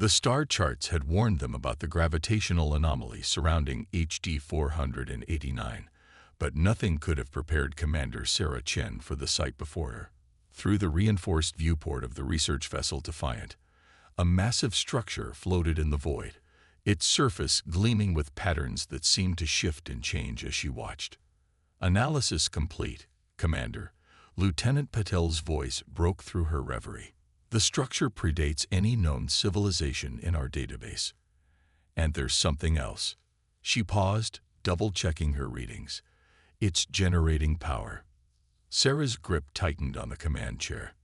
The star charts had warned them about the gravitational anomaly surrounding HD 489, but nothing could have prepared Commander Sarah Chen for the sight before her. Through the reinforced viewport of the research vessel Defiant, a massive structure floated in the void, its surface gleaming with patterns that seemed to shift and change as she watched. "Analysis complete, Commander." Lieutenant Patel's voice broke through her reverie. "The structure predates any known civilization in our database. And there's something else." She paused, double-checking her readings. "It's generating power." Sarah's grip tightened on the command chair.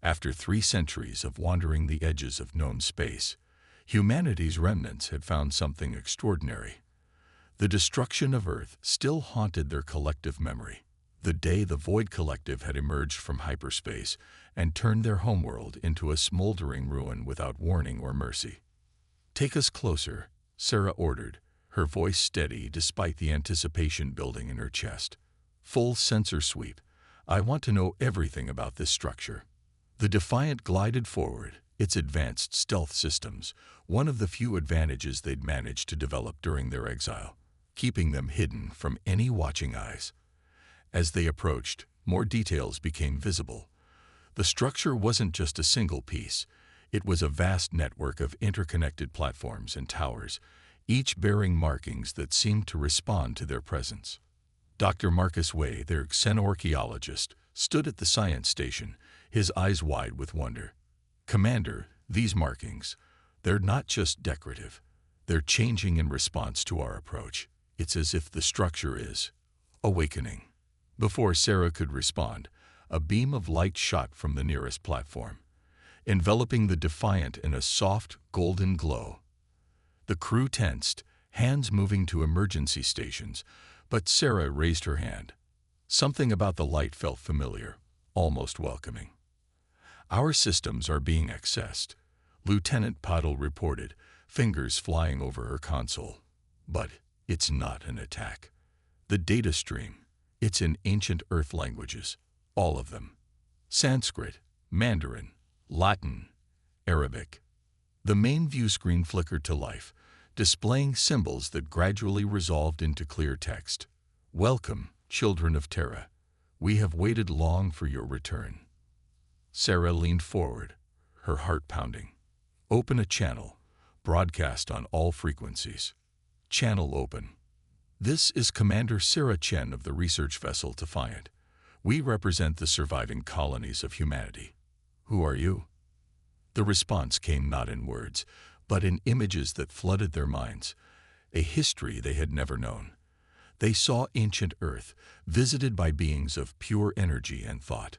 After 3 centuries of wandering the edges of known space, humanity's remnants had found something extraordinary. The destruction of Earth still haunted their collective memory. The day the Void Collective had emerged from hyperspace and turned their homeworld into a smoldering ruin without warning or mercy. "Take us closer," Sarah ordered, her voice steady despite the anticipation building in her chest. "Full sensor sweep. I want to know everything about this structure." The Defiant glided forward, its advanced stealth systems, one of the few advantages they'd managed to develop during their exile, keeping them hidden from any watching eyes. As they approached, more details became visible. The structure wasn't just a single piece. It was a vast network of interconnected platforms and towers, each bearing markings that seemed to respond to their presence. Dr. Marcus Way, their xenoarchaeologist, stood at the science station, his eyes wide with wonder. "Commander, these markings, they're not just decorative. They're changing in response to our approach. It's as if the structure is awakening." Before Sarah could respond, a beam of light shot from the nearest platform, enveloping the Defiant in a soft, golden glow. The crew tensed, hands moving to emergency stations, but Sarah raised her hand. Something about the light felt familiar, almost welcoming. "Our systems are being accessed," Lieutenant Patel reported, fingers flying over her console. "But it's not an attack. The data stream, it's in ancient Earth languages, all of them. Sanskrit, Mandarin, Latin, Arabic." The main view screen flickered to life, displaying symbols that gradually resolved into clear text. "Welcome, children of Terra. We have waited long for your return." Sarah leaned forward, her heart pounding. "Open a channel. Broadcast on all frequencies." Channel open. "This is Commander Sarah Chen of the research vessel Defiant. We represent the surviving colonies of humanity. Who are you?" The response came not in words, but in images that flooded their minds, a history they had never known. They saw ancient Earth, visited by beings of pure energy and thought.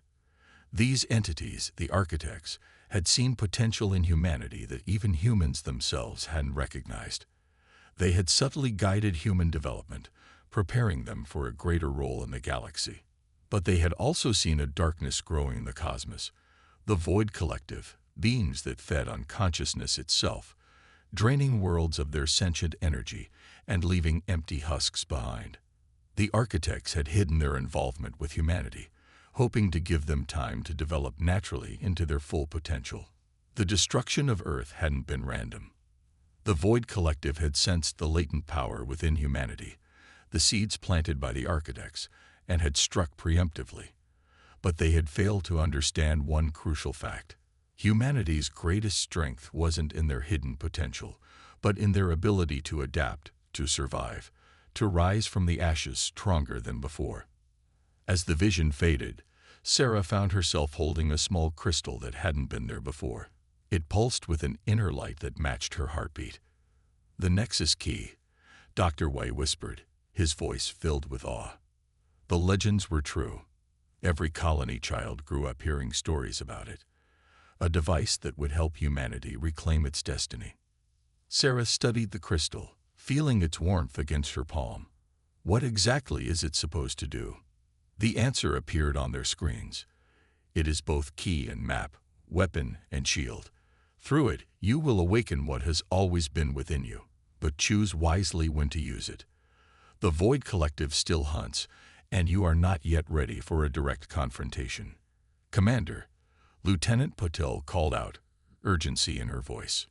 These entities, the architects, had seen potential in humanity that even humans themselves hadn't recognized. They had subtly guided human development, preparing them for a greater role in the galaxy. But they had also seen a darkness growing in the cosmos, the Void Collective, beings that fed on consciousness itself, draining worlds of their sentient energy and leaving empty husks behind. The architects had hidden their involvement with humanity, hoping to give them time to develop naturally into their full potential. The destruction of Earth hadn't been random. The Void Collective had sensed the latent power within humanity, the seeds planted by the architects, and had struck preemptively. But they had failed to understand one crucial fact. Humanity's greatest strength wasn't in their hidden potential, but in their ability to adapt, to survive, to rise from the ashes stronger than before. As the vision faded, Sarah found herself holding a small crystal that hadn't been there before. It pulsed with an inner light that matched her heartbeat. "The Nexus Key," Dr. Way whispered, his voice filled with awe. The legends were true. Every colony child grew up hearing stories about it. A device that would help humanity reclaim its destiny. Sarah studied the crystal, feeling its warmth against her palm. What exactly is it supposed to do? The answer appeared on their screens. It is both key and map, weapon and shield. Through it, you will awaken what has always been within you, but choose wisely when to use it. The Void Collective still hunts, and you are not yet ready for a direct confrontation. "Commander," Lieutenant Patel called out, urgency in her voice.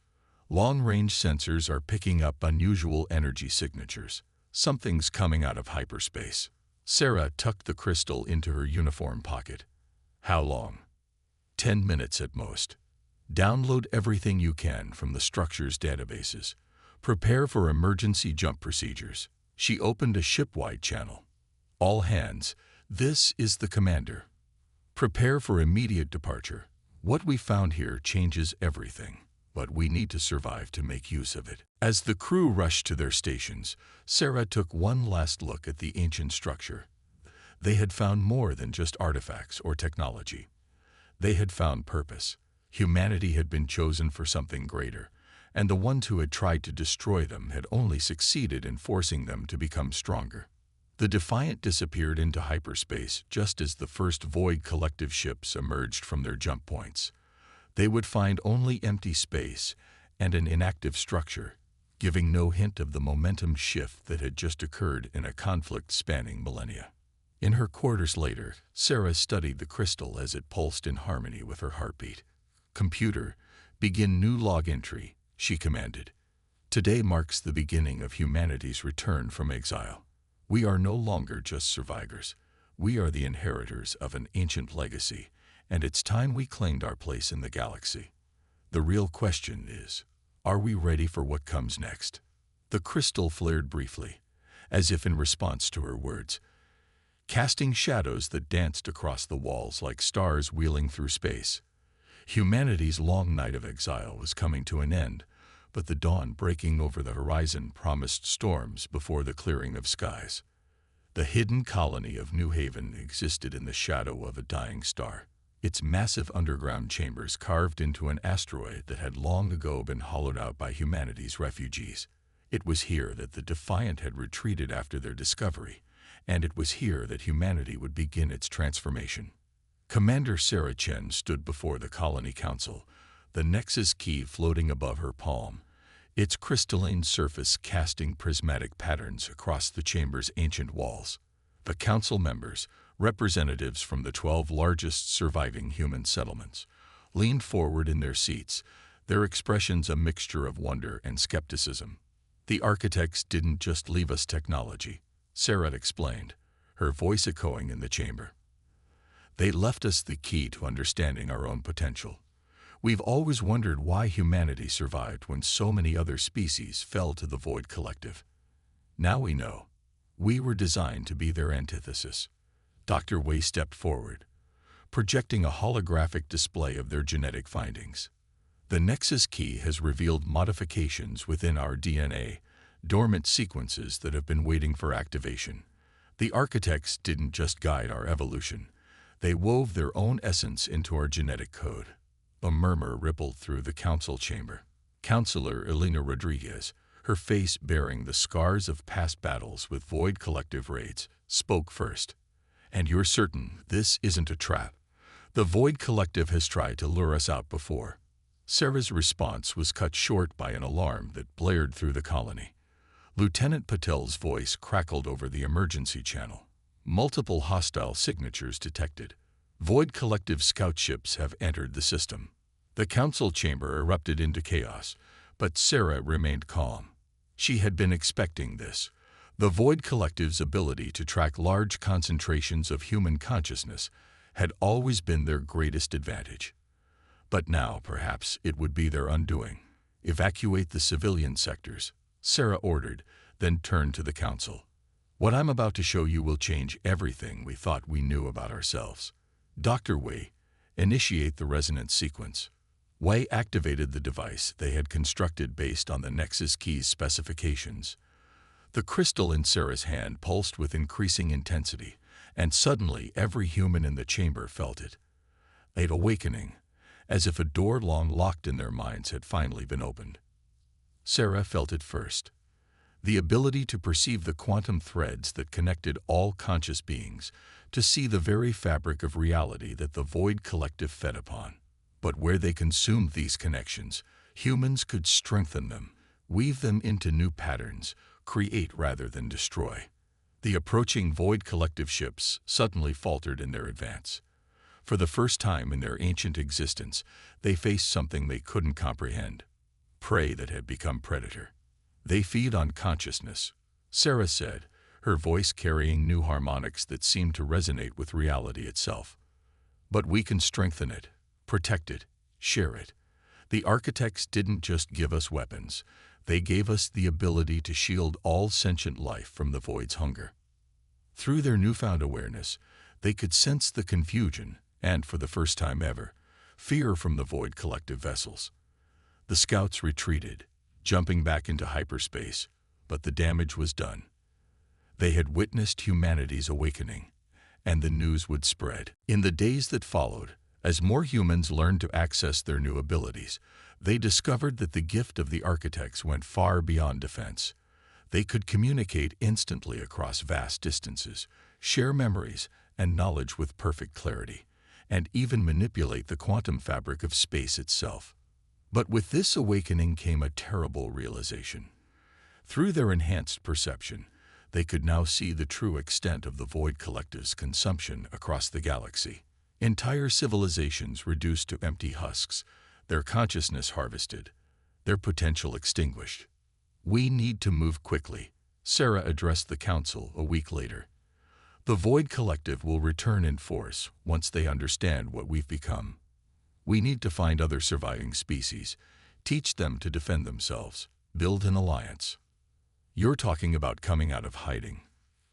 Long-range sensors are picking up unusual energy signatures. Something's coming out of hyperspace. Sarah tucked the crystal into her uniform pocket. How long? 10 minutes at most. Download everything you can from the structure's databases. Prepare for emergency jump procedures. She opened a ship-wide channel. All hands, this is the commander. Prepare for immediate departure. What we found here changes everything, but we need to survive to make use of it. As the crew rushed to their stations, Sarah took one last look at the ancient structure. They had found more than just artifacts or technology. They had found purpose. Humanity had been chosen for something greater, and the ones who had tried to destroy them had only succeeded in forcing them to become stronger. The Defiant disappeared into hyperspace just as the first Void Collective ships emerged from their jump points. They would find only empty space and an inactive structure, giving no hint of the momentum shift that had just occurred in a conflict spanning millennia. In her quarters later, Sarah studied the crystal as it pulsed in harmony with her heartbeat. "Computer, begin new log entry," she commanded. "Today marks the beginning of humanity's return from exile. We are no longer just survivors. We are the inheritors of an ancient legacy, and it's time we claimed our place in the galaxy. The real question is, are we ready for what comes next?" The crystal flared briefly, as if in response to her words, casting shadows that danced across the walls like stars wheeling through space. Humanity's long night of exile was coming to an end, but the dawn breaking over the horizon promised storms before the clearing of skies. The hidden colony of New Haven existed in the shadow of a dying star, its massive underground chambers carved into an asteroid that had long ago been hollowed out by humanity's refugees. It was here that the Defiant had retreated after their discovery, and it was here that humanity would begin its transformation. Commander Sarah Chen stood before the Colony Council, the Nexus key floating above her palm, its crystalline surface casting prismatic patterns across the chamber's ancient walls. The council members, representatives from the 12 largest surviving human settlements, leaned forward in their seats, their expressions a mixture of wonder and skepticism. "The architects didn't just leave us technology," Sarah explained, her voice echoing in the chamber. "They left us the key to understanding our own potential. We've always wondered why humanity survived when so many other species fell to the Void Collective. Now we know. We were designed to be their antithesis." Dr. Wei stepped forward, projecting a holographic display of their genetic findings. "The Nexus key has revealed modifications within our DNA, dormant sequences that have been waiting for activation. The architects didn't just guide our evolution. They wove their own essence into our genetic code." A murmur rippled through the council chamber. Counselor Elena Rodriguez, her face bearing the scars of past battles with Void Collective raids, spoke first. "And you're certain this isn't a trap? The Void Collective has tried to lure us out before." Sarah's response was cut short by an alarm that blared through the colony. Lieutenant Patel's voice crackled over the emergency channel. "Multiple hostile signatures detected. Void Collective scout ships have entered the system." The council chamber erupted into chaos, but Sarah remained calm. She had been expecting this. The Void Collective's ability to track large concentrations of human consciousness had always been their greatest advantage. But now, perhaps, it would be their undoing. "Evacuate the civilian sectors," Sarah ordered, then turned to the council. "What I'm about to show you will change everything we thought we knew about ourselves." Dr. Wei, initiate the resonance sequence. Wei activated the device they had constructed based on the Nexus key's specifications. The crystal in Sarah's hand pulsed with increasing intensity, and suddenly every human in the chamber felt it. An awakening, as if a door long locked in their minds had finally been opened. Sarah felt it first. The ability to perceive the quantum threads that connected all conscious beings, to see the very fabric of reality that the Void Collective fed upon. But where they consumed these connections, humans could strengthen them, weave them into new patterns, create rather than destroy. The approaching Void Collective ships suddenly faltered in their advance. For the first time in their ancient existence, they faced something they couldn't comprehend. prey that had become predator. They feed on consciousness, Sarah said, her voice carrying new harmonics that seemed to resonate with reality itself. But we can strengthen it, protect it, share it. The architects didn't just give us weapons, they gave us the ability to shield all sentient life from the void's hunger. Through their newfound awareness, they could sense the confusion and, for the first time ever, fear from the void collective vessels. The scouts retreated, jumping back into hyperspace, but the damage was done. They had witnessed humanity's awakening, and the news would spread. In the days that followed, as more humans learned to access their new abilities, they discovered that the gift of the architects went far beyond defense. They could communicate instantly across vast distances, share memories and knowledge with perfect clarity, and even manipulate the quantum fabric of space itself. But with this awakening came a terrible realization. Through their enhanced perception, they could now see the true extent of the Void Collective's consumption across the galaxy. Entire civilizations reduced to empty husks, their consciousness harvested, their potential extinguished. We need to move quickly, Sarah addressed the council a week later. The Void Collective will return in force once they understand what we've become. We need to find other surviving species, teach them to defend themselves, build an alliance. You're talking about coming out of hiding,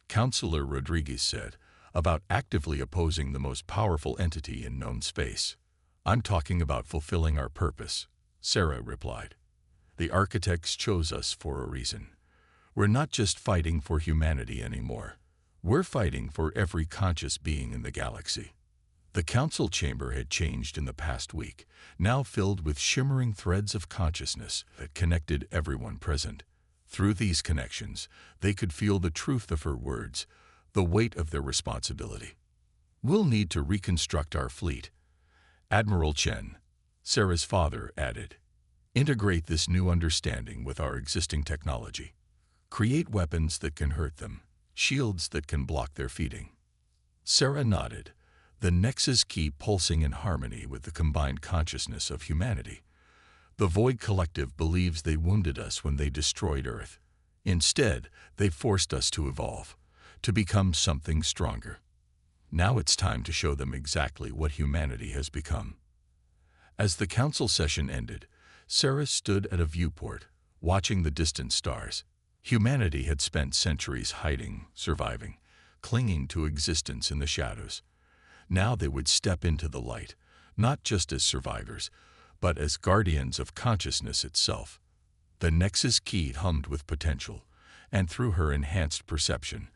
Councillor Rodriguez said, about actively opposing the most powerful entity in known space. I'm talking about fulfilling our purpose, Sarah replied. The architects chose us for a reason. We're not just fighting for humanity anymore. We're fighting for every conscious being in the galaxy. The council chamber had changed in the past week, now filled with shimmering threads of consciousness that connected everyone present. Through these connections, they could feel the truth of her words, the weight of their responsibility. We'll need to reconstruct our fleet. Admiral Chen, Sarah's father, added. Integrate this new understanding with our existing technology. Create weapons that can hurt them, shields that can block their feeding. Sarah nodded, the Nexus key pulsing in harmony with the combined consciousness of humanity. The Void Collective believes they wounded us when they destroyed Earth. Instead, they forced us to evolve, to become something stronger. Now it's time to show them exactly what humanity has become. As the council session ended, Sarah stood at a viewport, watching the distant stars. Humanity had spent centuries hiding, surviving, clinging to existence in the shadows. Now they would step into the light, not just as survivors, but as guardians of consciousness itself. The Nexus key hummed with potential, and through her enhanced perception,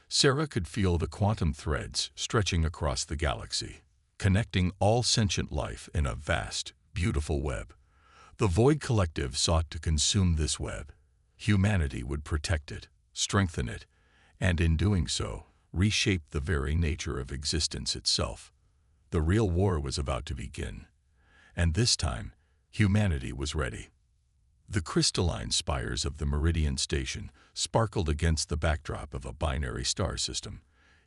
Sarah could feel the quantum threads stretching across the galaxy, connecting all sentient life in a vast, beautiful web. The Void Collective sought to consume this web. Humanity would protect it, strengthen it, and in doing so, reshape the very nature of existence itself. The real war was about to begin, and this time, humanity was ready. The crystalline spires of the Meridian Station sparkled against the backdrop of a binary star system,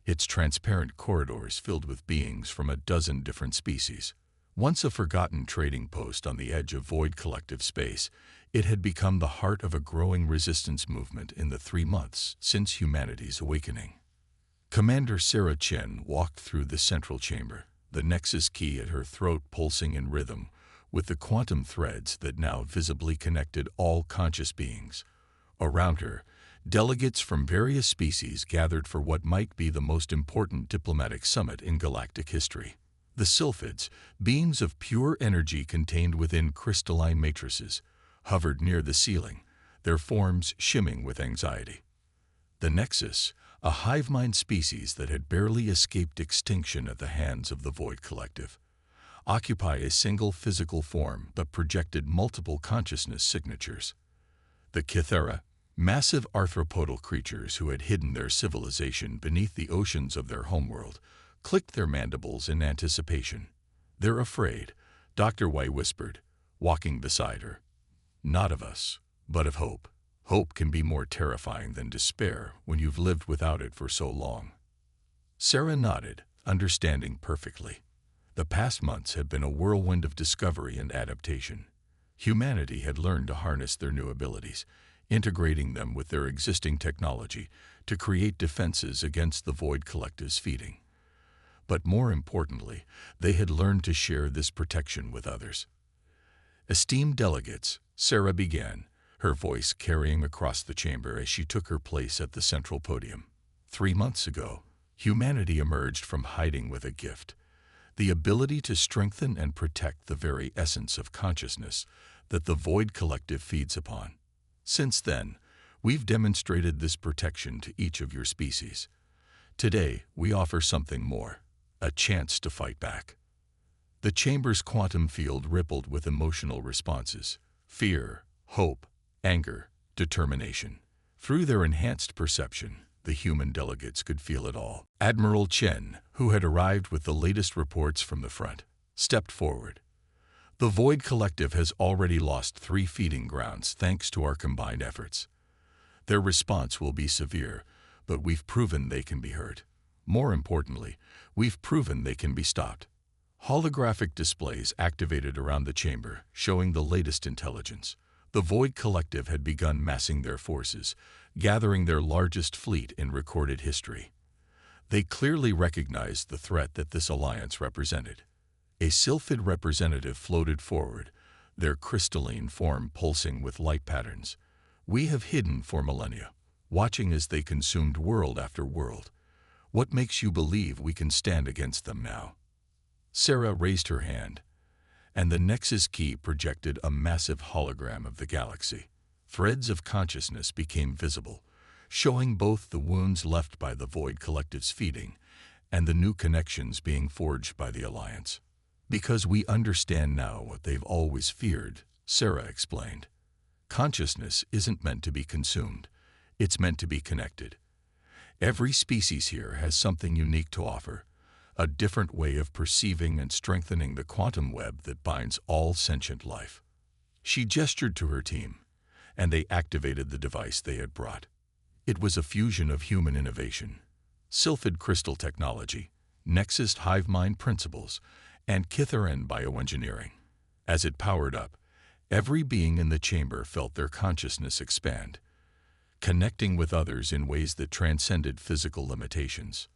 its transparent corridors filled with beings from a dozen different species. Once a forgotten trading post on the edge of Void Collective space, it had become the heart of a growing resistance movement in the 3 months since humanity's awakening. Commander Sarah Chen walked through the central chamber, the Nexus key at her throat pulsing in rhythm with the quantum threads that now visibly connected all conscious beings. Around her, delegates from various species gathered for what might be the most important diplomatic summit in galactic history. The sylphids, beings of pure energy contained within crystalline matrices, hovered near the ceiling, their forms shimmering with anxiety. The Nexus, a hive mind species that had barely escaped extinction at the hands of the Void Collective, occupy a single physical form but projected multiple consciousness signatures. The Kythera, massive arthropodal creatures who had hidden their civilization beneath the oceans of their homeworld, clicked their mandibles in anticipation. They're afraid, Dr. White whispered, walking beside her. Not of us, but of hope. Hope can be more terrifying than despair when you've lived without it for so long. Sarah nodded, understanding perfectly. The past months had been a whirlwind of discovery and adaptation. Humanity had learned to harness their new abilities, integrating them with their existing technology to create defenses against the Void Collective's feeding. But more importantly, they had learned to share this protection with others. Esteemed delegates, Sarah began, her voice carrying across the chamber as she took her place at the central podium. 3 months ago, humanity emerged from hiding with a gift, the ability to strengthen and protect the very essence of consciousness that the Void Collective feeds upon. Since then, we've demonstrated this protection to each of your species. Today, we offer something more, a chance to fight back. The chamber's quantum field rippled with emotional responses: fear, hope, anger, determination. Through their enhanced perception, the human delegates could feel it all. Admiral Chen, who had arrived with the latest reports from the front, stepped forward. The Void Collective has already lost 3 feeding grounds thanks to our combined efforts. Their response will be severe, but we've proven they can be hurt. More importantly, we've proven they can be stopped. Holographic displays activated around the chamber, showing the latest intelligence. The Void Collective had begun massing their forces, gathering their largest fleet in recorded history. They clearly recognized the threat that this alliance represented. A sylphid representative floated forward, their crystalline form pulsing with light patterns. We have hidden for millennia, watching as they consumed world after world. What makes you believe we can stand against them now? Sarah raised her hand, and the Nexus key projected a massive hologram of the galaxy. Threads of consciousness became visible, showing both the wounds left by the Void Collective's feeding and the new connections being forged by the Alliance. Because we understand now what they've always feared, Sarah explained. Consciousness isn't meant to be consumed, it's meant to be connected. Every species here has something unique to offer, a different way of perceiving and strengthening the quantum web that binds all sentient life. She gestured to her team, and they activated the device they had brought. It was a fusion of human innovation, sylphid crystal technology, Nexus hive mind principles, and Kitharan bioengineering. As it powered up, every being in the chamber felt their consciousness expand, connecting with others in ways that transcended physical limitations.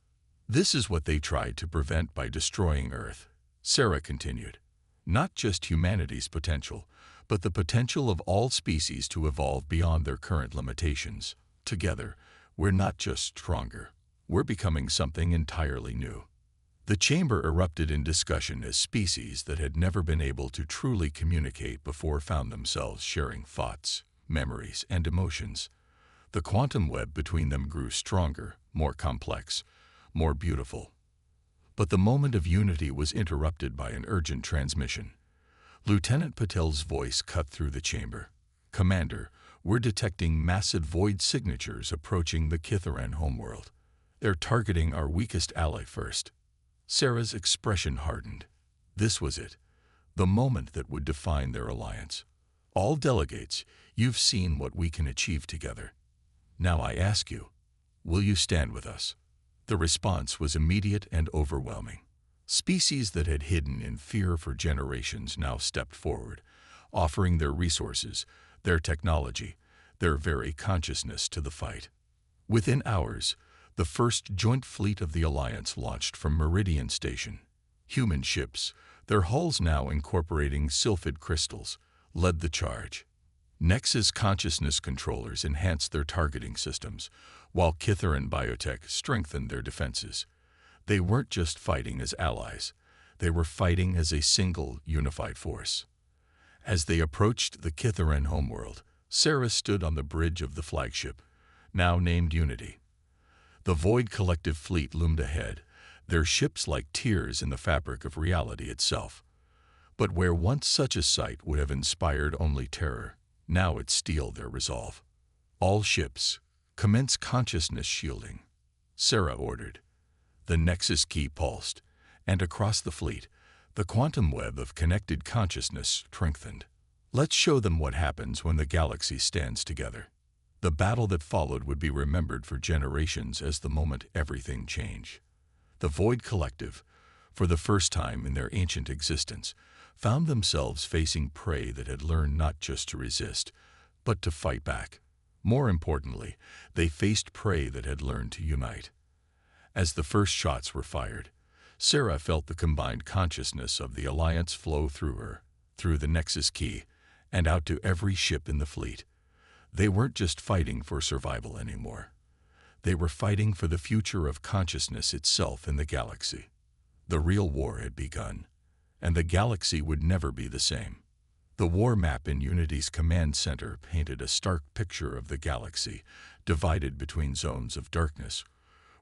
This is what they tried to prevent by destroying Earth, Sarah continued. Not just humanity's potential, but the potential of all species to evolve beyond their current limitations. Together, we're not just stronger, we're becoming something entirely new. The chamber erupted in discussion as species that had never been able to truly communicate before found themselves sharing thoughts, memories, and emotions. The quantum web between them grew stronger, more complex, more beautiful. But the moment of unity was interrupted by an urgent transmission. Lieutenant Patel's voice cut through the chamber. "Commander, we're detecting massive void signatures approaching the Kitharan homeworld. They're targeting our weakest ally first." Sarah's expression hardened. This was it, the moment that would define their alliance. "All delegates, you've seen what we can achieve together. Now I ask you, will you stand with us?" The response was immediate and overwhelming. Species that had hidden in fear for generations now stepped forward, offering their resources, their technology, their very consciousness to the fight. Within hours, the first joint fleet of the Alliance launched from Meridian Station. Human ships, their hulls now incorporating sylphid crystals, led the charge. Nexus consciousness controllers enhanced their targeting systems, while Kitharan Biotech strengthened their defenses. They weren't just fighting as allies, they were fighting as a single, unified force. As they approached the Kitharan homeworld, Sarah stood on the bridge of the flagship, now named Unity. The Void Collective fleet loomed ahead, their ships like tears in the fabric of reality itself. But where once such a sight would have inspired only terror, now it steeled their resolve. "All ships, commence consciousness shielding," Sarah ordered. The Nexus key pulsed, and across the fleet, the quantum web of connected consciousness strengthened. Let's show them what happens when the galaxy stands together. The battle that followed would be remembered for generations as the moment everything changed. The Void Collective, for the first time in their ancient existence, found themselves facing prey that had learned not just to resist, but to fight back. More importantly, they faced prey that had learned to unite. As the first shots were fired, Sarah felt the combined consciousness of the Alliance flow through her, through the Nexus Key, and out to every ship in the fleet. They weren't just fighting for survival anymore. They were fighting for the future of consciousness itself in the galaxy. The real war had begun, and the galaxy would never be the same. The war map in Unity's command center painted a stark picture of the galaxy, divided between zones of darkness,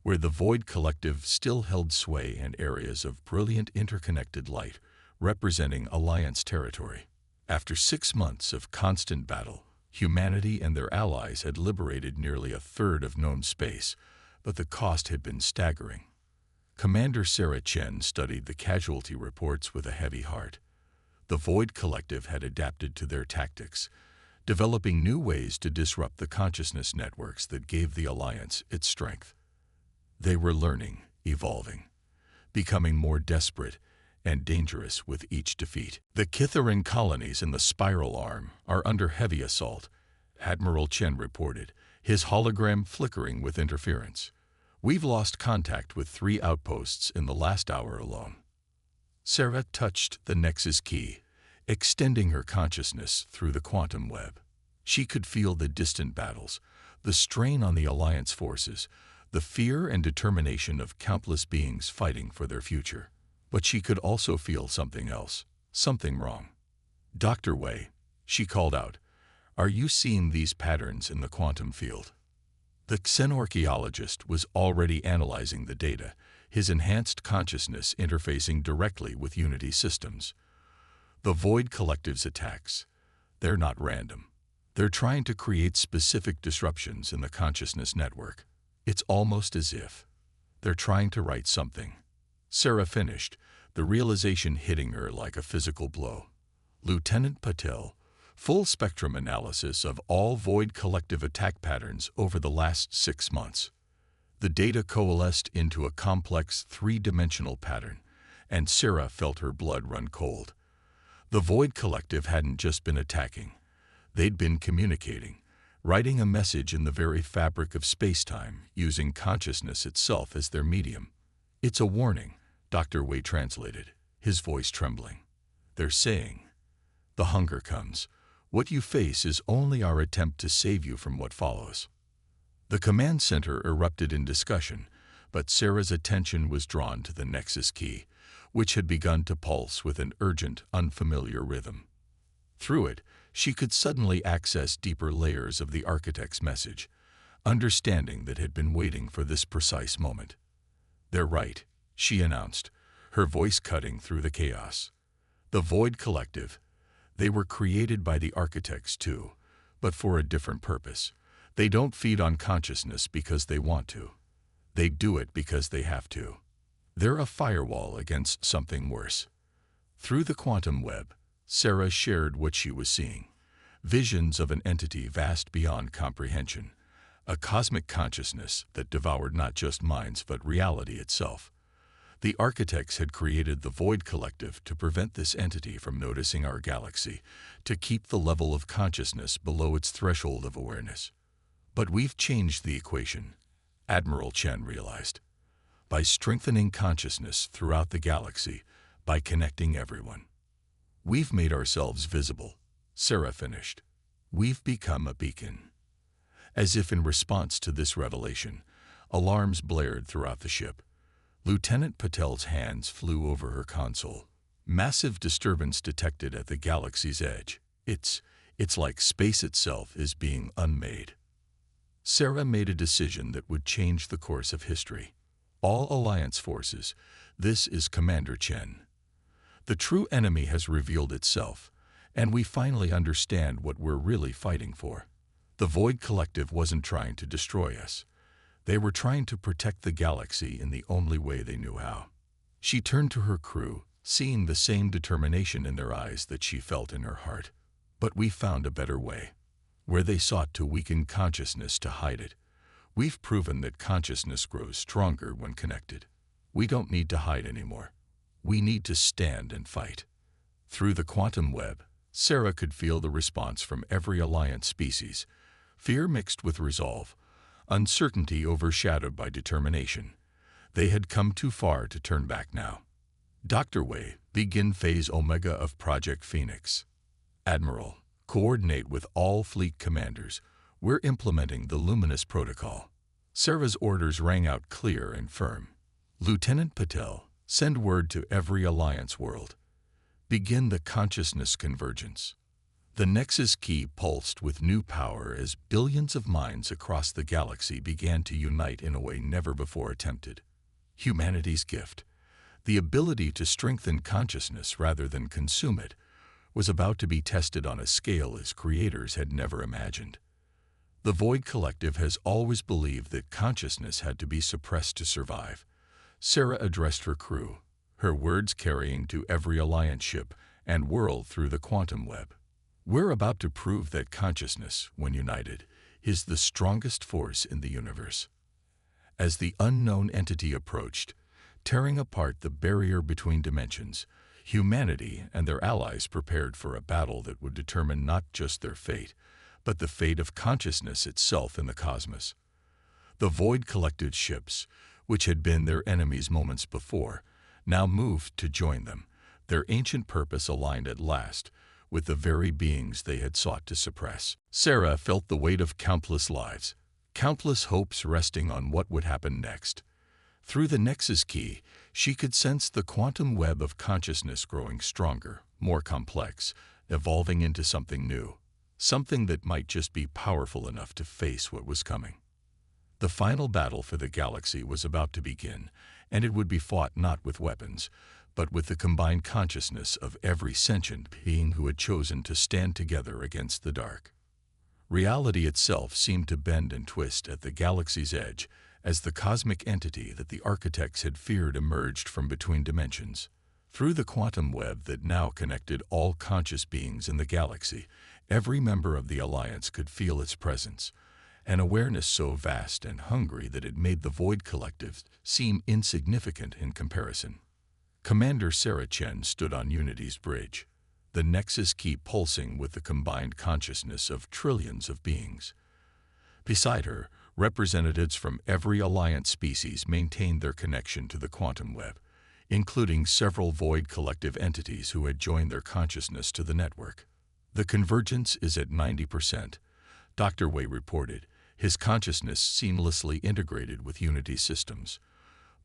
where the Void Collective still held sway, and areas of brilliant interconnected light, representing Alliance territory. After 6 months of constant battle, humanity and their allies had liberated nearly a third of known space, but the cost had been staggering. Commander Sarah Chen studied the casualty reports with a heavy heart. The Void Collective had adapted to their tactics, developing new ways to disrupt the consciousness networks that gave the Alliance its strength. They were learning, evolving, becoming more desperate and dangerous with each defeat. The Kitharan colonies in the Spiral Arm are under heavy assault, Admiral Chen reported, his hologram flickering with interference. We've lost contact with 3 outposts in the last hour alone. Sarah touched the Nexus Key, extending her consciousness through the quantum web. She could feel the distant battles, the strain on the Alliance forces, the fear and determination of countless beings fighting for their future. But she could also feel something else, something wrong. "Dr. Wei," she called out, "are you seeing these patterns in the quantum field?" The xenorchaeologist was already analyzing the data, his enhanced consciousness interfacing directly with Unity systems. The Void Collective's attacks, they're not random. They're trying to create specific disruptions in the consciousness network. It's almost as if they're trying to write something. Sarah finished, the realization hitting her like a physical blow. Lieutenant Patel, full spectrum analysis of all Void Collective attack patterns over the last 6 months. The data coalesced into a complex 3-dimensional pattern, and Sarah felt her blood run cold. The Void Collective hadn't just been attacking. They'd been communicating, writing a message in the very fabric of space-time, using consciousness itself as their medium. "It's a warning," Dr. Wei translated, his voice trembling. "They're saying, the hunger comes. What you face is only our attempt to save you from what follows." The command center erupted in discussion, but Sarah's attention was drawn to the Nexus Key, which had begun to pulse with an urgent, unfamiliar rhythm. Through it, she could suddenly access deeper layers of the Architect's message, understanding that had been waiting for this precise moment. "They're right," she announced, her voice cutting through the chaos. "The Void Collective, they were created by the Architects too, but for a different purpose. They don't feed on consciousness because they want to. They do it because they have to. They're a firewall against something worse." Through the quantum web, Sarah shared what she was seeing. Visions of an entity vast beyond comprehension, a cosmic consciousness that devoured not just minds but reality itself. The Architects had created the Void Collective to prevent this entity from noticing our galaxy, to keep the level of consciousness below its threshold of awareness. But we've changed the equation, Admiral Chen realized. By strengthening consciousness throughout the galaxy, by connecting everyone. "We've made ourselves visible," Sarah finished. "We've become a beacon." As if in response to this revelation, alarms blared throughout the ship. Lieutenant Patel's hands flew over her console. "Massive disturbance detected at the galaxy's edge. It's like space itself is being unmade." Sarah made a decision that would change the course of history. "All Alliance forces, this is Commander Chen. The true enemy has revealed itself, and we finally understand what we're really fighting for. The Void Collective wasn't trying to destroy us. They were trying to protect the galaxy in the only way they knew how." She turned to her crew, seeing the same determination in their eyes that she felt in her heart. "But we found a better way. Where they sought to weaken consciousness to hide it, we've proven that consciousness grows stronger when connected. We don't need to hide anymore. We need to stand and fight. Through the quantum web, Sarah could feel the response from every Alliance species, fear mixed with resolve, uncertainty overshadowed by determination. They had come too far to turn back now. Dr. Wei, begin phase Omega of Project Phoenix. Admiral, coordinate with all fleet commanders. We're implementing the Luminous Protocol. Sarah's orders rang out clear and firm. Lieutenant Patel, send word to every Alliance world. Begin the consciousness convergence. The Nexus key pulsed with new power as billions of minds across the galaxy began to unite in a way never before attempted. Humanity's gift, the ability to strengthen consciousness rather than consume it, was about to be tested on a scale its creators had never imagined. The Void Collective has always believed that consciousness had to be suppressed to survive. Sarah addressed her crew, her words carrying to every Alliance ship and world through the quantum web. We're about to prove that consciousness, when united, is the strongest force in the universe. As the unknown entity approached, tearing apart the barrier between dimensions, humanity and their allies prepared for a battle that would determine not just their fate, but the fate of consciousness itself in the cosmos. The Void Collective's ships, which had been their enemies moments before, now moved to join them, their ancient purpose aligned at last with the very beings they had sought to suppress. Sarah felt the weight of countless lives, countless hopes resting on what would happen next. Through the Nexus key, she could sense the quantum web of consciousness growing stronger, more complex, evolving into something new, something that might just be powerful enough to face what was coming. The final battle for the galaxy was about to begin, and it would be fought not with weapons, but with the combined consciousness of every sentient being who had chosen to stand together against the dark. Reality itself seemed to bend and twist at the galaxy's edge as the cosmic entity that the architects had feared emerged from between dimensions. Through the quantum web that now connected all conscious beings in the galaxy, every member of the Alliance could feel its presence, an awareness so vast and hungry that it made the Void Collective seem insignificant in comparison. Commander Sarah Chen stood on Unity's bridge, the Nexus key pulsing with the combined consciousness of trillions of beings. Beside her, representatives from every Alliance species maintained their connection to the quantum web, including several Void Collective entities who had joined their consciousness to the network. The convergence is at 90%, Dr. Wei reported, his consciousness seamlessly integrated with Unity's systems.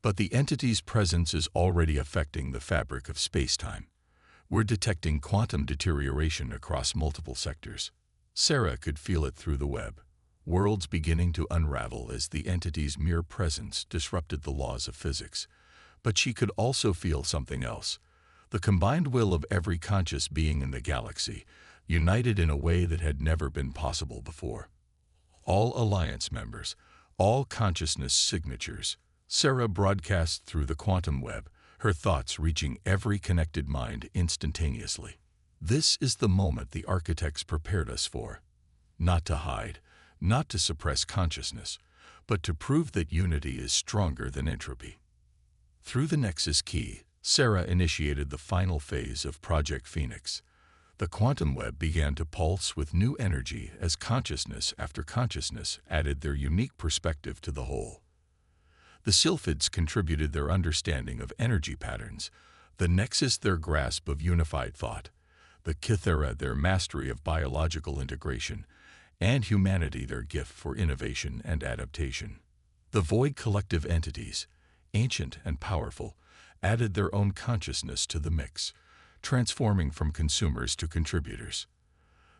But the entity's presence is already affecting the fabric of space-time. We're detecting quantum deterioration across multiple sectors. Sarah could feel it through the web, worlds beginning to unravel as the entity's mere presence disrupted the laws of physics. But she could also feel something else, the combined will of every conscious being in the galaxy, united in a way that had never been possible before. All Alliance members, all consciousness signatures. Sarah broadcast through the quantum web, her thoughts reaching every connected mind instantaneously. This is the moment the architects prepared us for. Not to hide, not to suppress consciousness, but to prove that unity is stronger than entropy. Through the Nexus key, Sarah initiated the final phase of Project Phoenix. The quantum web began to pulse with new energy as consciousness after consciousness added their unique perspective to the whole. The Sylphids contributed their understanding of energy patterns, the Nexus their grasp of unified thought, the Kythera their mastery of biological integration, and humanity their gift for innovation and adaptation. The Void Collective entities, ancient and powerful, added their own consciousness to the mix, transforming from consumers to contributors.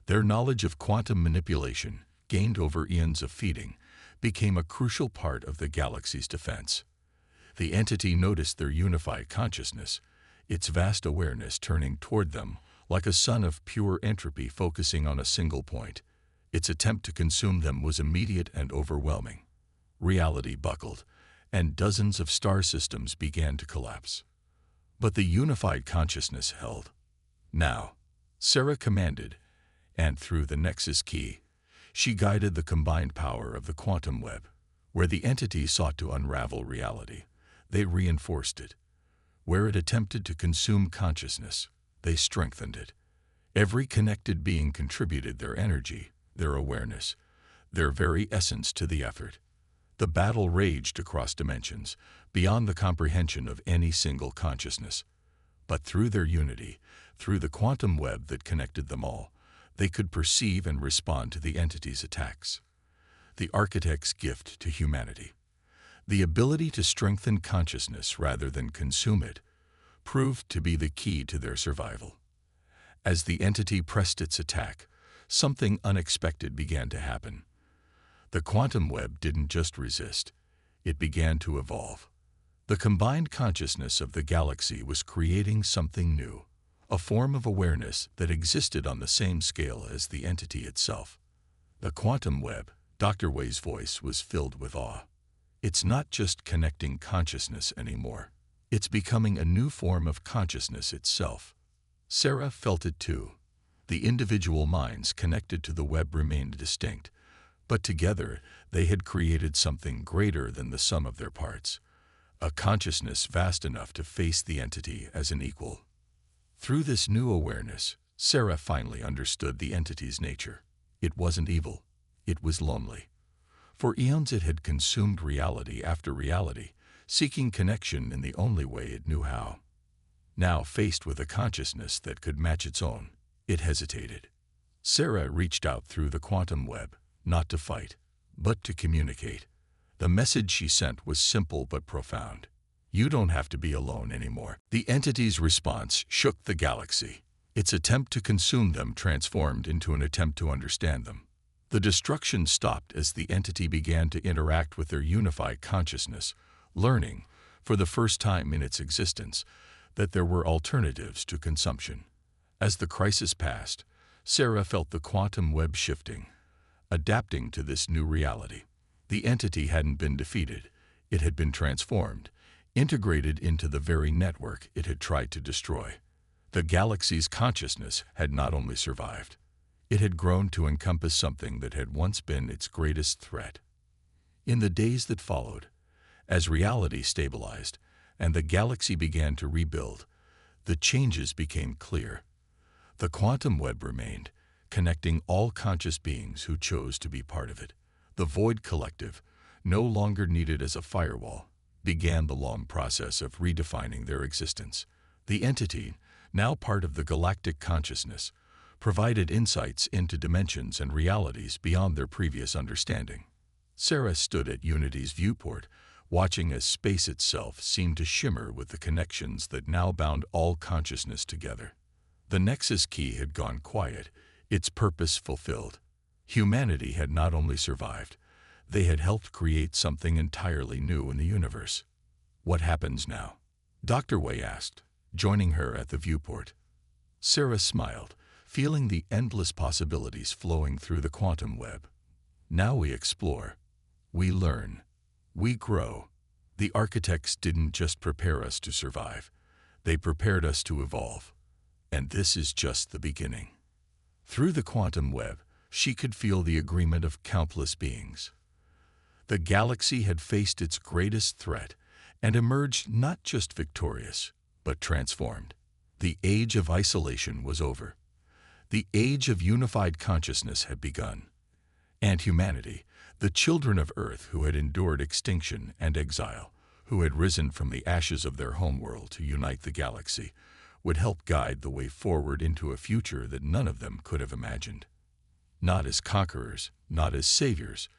Their knowledge of quantum manipulation, gained over eons of feeding, became a crucial part of the galaxy's defense. The entity noticed their unified consciousness, its vast awareness turning toward them like a sun of pure entropy focusing on a single point. Its attempt to consume them was immediate and overwhelming. Reality buckled, and dozens of star systems began to collapse. But the unified consciousness held. Now, Sarah commanded, and through the Nexus key, she guided the combined power of the quantum web. Where the entity sought to unravel reality, they reinforced it. Where it attempted to consume consciousness, they strengthened it. Every connected being contributed their energy, their awareness, their very essence to the effort. The battle raged across dimensions, beyond the comprehension of any single consciousness. But through their unity, through the quantum web that connected them all, they could perceive and respond to the entity's attacks. The architect's gift to humanity. The ability to strengthen consciousness rather than consume it proved to be the key to their survival. As the entity pressed its attack, something unexpected began to happen. The quantum web didn't just resist, it began to evolve. The combined consciousness of the galaxy was creating something new, a form of awareness that existed on the same scale as the entity itself. The quantum web, Dr. Wei's voice was filled with awe. It's not just connecting consciousness anymore. It's becoming a new form of consciousness itself. Sarah felt it too. The individual minds connected to the web remained distinct, but together they had created something greater than the sum of their parts, a consciousness vast enough to face the entity as an equal. Through this new awareness, Sarah finally understood the entity's nature. It wasn't evil, it was lonely. For eons it had consumed reality after reality, seeking connection in the only way it knew how. Now, faced with a consciousness that could match its own, it hesitated. Sarah reached out through the quantum web, not to fight, but to communicate. The message she sent was simple but profound. You don't have to be alone anymore. The entity's response shook the galaxy. Its attempt to consume them transformed into an attempt to understand them. The destruction stopped as the entity began to interact with their unified consciousness, learning, for the first time in its existence, that there were alternatives to consumption. As the crisis passed, Sarah felt the quantum web shifting, adapting to this new reality. The entity hadn't been defeated, it had been transformed, integrated into the very network it had tried to destroy. The galaxy's consciousness had not only survived, it had grown to encompass something that had once been its greatest threat. In the days that followed, as reality stabilized and the galaxy began to rebuild, the changes became clear. The quantum web remained, connecting all conscious beings who chose to be part of it. The Void Collective, no longer needed as a firewall, began the long process of redefining their existence. The entity, now part of the galactic consciousness, provided insights into dimensions and realities beyond their previous understanding. Sarah stood at Unity's viewport, watching as space itself seemed to shimmer with the connections that now bound all consciousness together. The Nexus key had gone quiet, its purpose fulfilled. Humanity had not only survived, they had helped create something entirely new in the universe. What happens now? Dr. Wei asked, joining her at the viewport. Sarah smiled, feeling the endless possibilities flowing through the quantum web. Now we explore. We learn. We grow. The architects didn't just prepare us to survive. They prepared us to evolve. And this is just the beginning. Through the quantum web, she could feel the agreement of countless beings. The galaxy had faced its greatest threat and emerged not just victorious, but transformed. The age of isolation was over. The age of unified consciousness had begun. And humanity, the children of Earth who had endured extinction and exile, who had risen from the ashes of their homeworld to unite the galaxy, would help guide the way forward into a future that none of them could have imagined. Not as conquerors, not as saviors,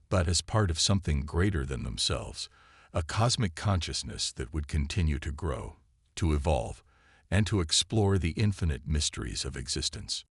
but as part of something greater than themselves, a cosmic consciousness that would continue to grow, to evolve, and to explore the infinite mysteries of existence.